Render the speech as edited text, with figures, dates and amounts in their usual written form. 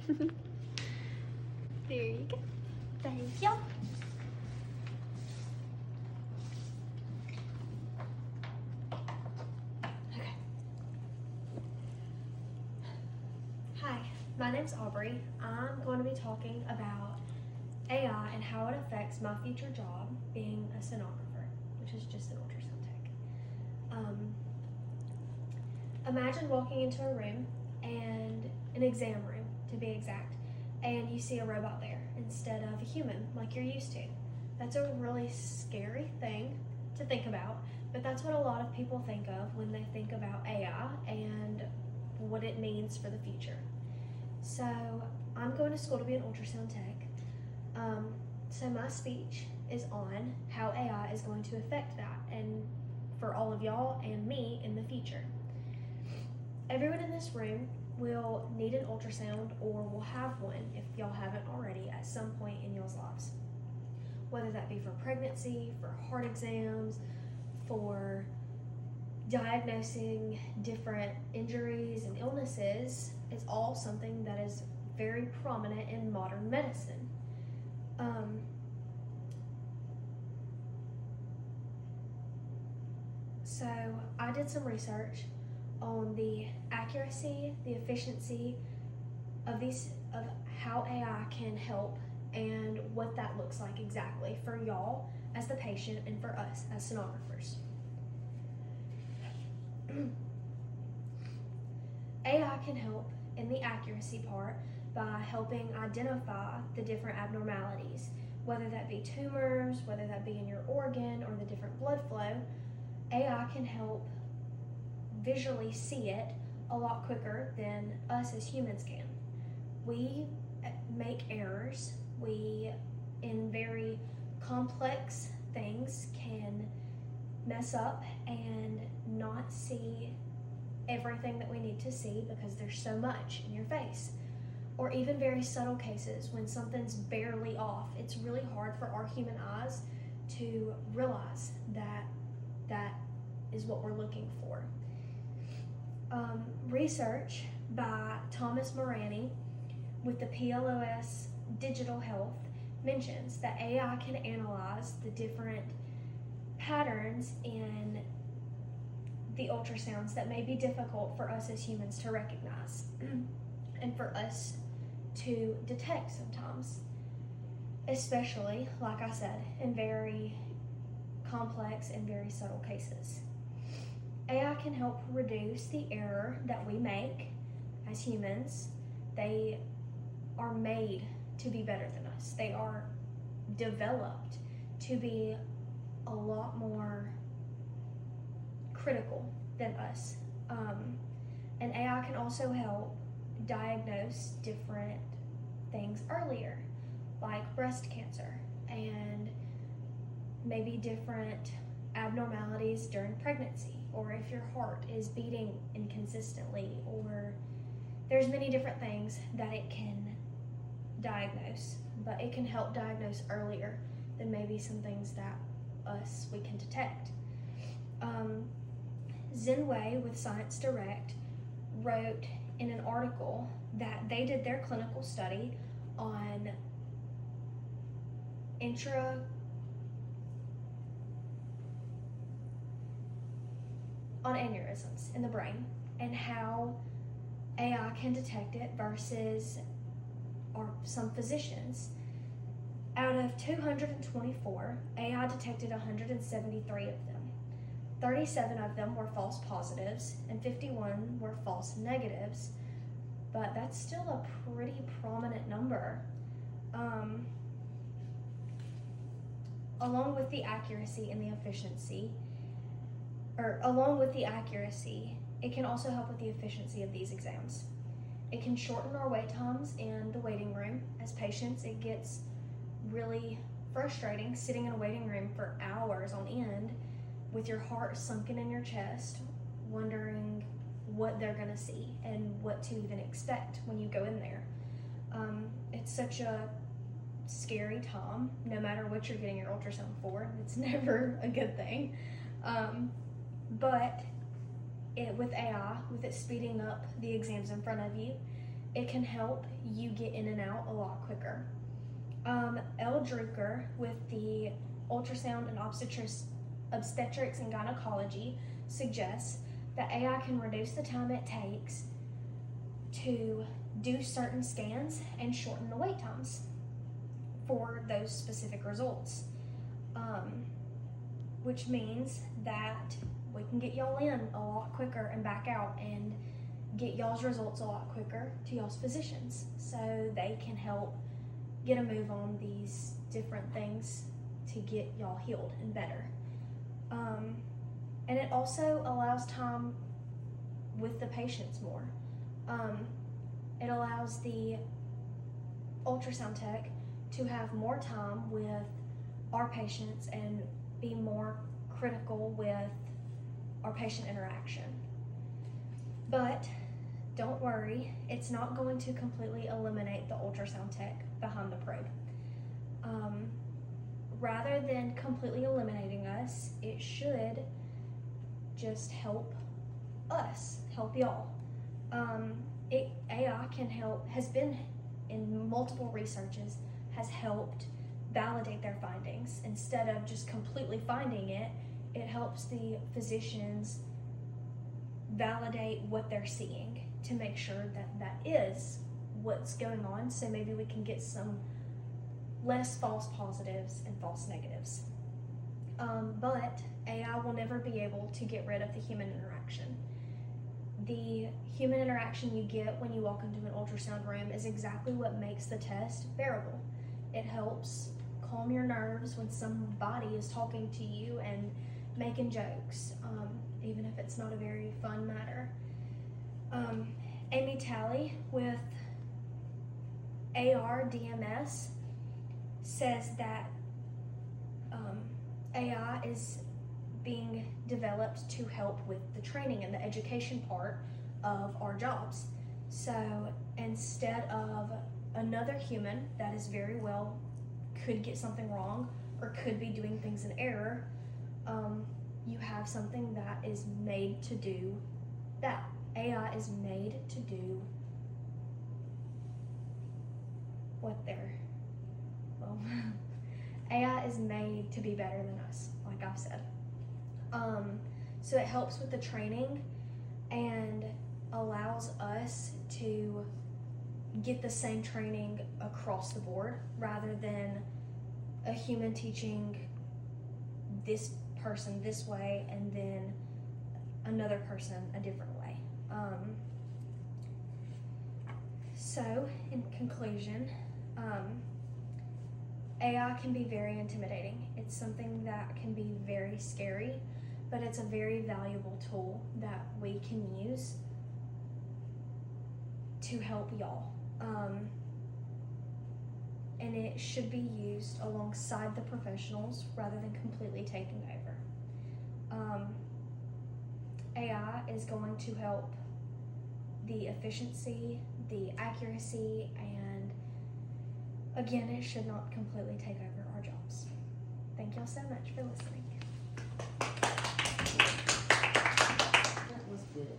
There you go. Thank you. Okay. Hi, my name's Aubrey. I'm going to be talking about AI and how it affects my future job being a sonographer, which is just an ultrasound tech. Imagine walking into a room, and an exam room to be exact, and you see a robot there instead of a human like you're used to. That's a really scary thing to think about, but that's what a lot of people think of when they think about AI and what it means for the future. So I'm going to school to be an ultrasound tech. So my speech is on how AI is going to affect that and for all of y'all and me in the future. Everyone in this room will need an ultrasound or will have one if y'all haven't already at some point in y'all's lives. Whether that be for pregnancy, for heart exams, for diagnosing different injuries and illnesses, it's all something that is very prominent in modern medicine. So I did some research on the accuracy, the efficiency of how AI can help and what that looks like exactly for y'all as the patient and for us as sonographers. AI can help in the accuracy part by helping identify the different abnormalities, whether that be tumors, whether that be in your organ or the different blood flow. AI can help visually see it a lot quicker than us as humans can. We make errors. We, in very complex things, can mess up and not see everything that we need to see because there's so much in your face. Or even very subtle cases when something's barely off. It's really hard for our human eyes to realize that that is what we're looking for. Research by Thomas Morani with the PLOS Digital Health mentions that AI can analyze the different patterns in the ultrasounds that may be difficult for us as humans to recognize and for us to detect sometimes, especially, like I said, in very complex and very subtle cases. AI can help reduce the error that we make as humans. They are made to be better than us. They are developed to be a lot more critical than us. And AI can also help diagnose different things earlier, like breast cancer and maybe different abnormalities during pregnancy, or if your heart is beating inconsistently, or there's many different things that it can diagnose, but it can help diagnose earlier than maybe some things that we can detect. Zenway with Science Direct wrote in an article that they did their clinical study on aneurysms in the brain and how AI can detect it versus some physicians. Out of 224, AI detected 173 of them. 37 of them were false positives and 51 were false negatives, but that's still a pretty prominent number. Along with the accuracy, it can also help with the efficiency of these exams. It can shorten our wait times in the waiting room. As patients, it gets really frustrating sitting in a waiting room for hours on end with your heart sunken in your chest, wondering what they're gonna see and what to even expect when you go in there. It's such a scary time, no matter what you're getting your ultrasound for. It's never a good thing. But with AI, with it speeding up the exams in front of you, it can help you get in and out a lot quicker. L. Drucker with the Ultrasound and Obstetrics and Gynecology suggests that AI can reduce the time it takes to do certain scans and shorten the wait times for those specific results, which means that we can get y'all in a lot quicker and back out and get y'all's results a lot quicker to y'all's physicians so they can help get a move on these different things to get y'all healed and better. And it also allows time with the patients more. It allows the ultrasound tech to have more time with our patients and be more critical with our patient interaction. But don't worry, it's not going to completely eliminate the ultrasound tech behind the probe. Rather than completely eliminating us, it should just help us, help y'all. AI can help, has been in multiple researches, has helped validate their findings. Instead of just completely finding it, it helps the physicians validate what they're seeing to make sure that that is what's going on, so maybe we can get some less false positives and false negatives. But AI will never be able to get rid of the human interaction. The human interaction you get when you walk into an ultrasound room is exactly what makes the test bearable. It helps calm your nerves when somebody is talking to you and making jokes, even if it's not a very fun matter. Amy Talley with ARDMS says that AI is being developed to help with the training and the education part of our jobs. So instead of another human that is very well could get something wrong or could be doing things in error, you have something that is made to do that. AI is made to do what AI is made to be better than us, like I've said. So it helps with the training and allows us to get the same training across the board rather than a human teaching this person this way and then another person a different way. So in conclusion, AI can be very intimidating. It's something that can be very scary, but it's a very valuable tool that we can use to help y'all. And it should be used alongside the professionals rather than completely taking over. AI is going to help the efficiency, the accuracy, and again, it should not completely take over our jobs. Thank y'all so much for listening. That was good.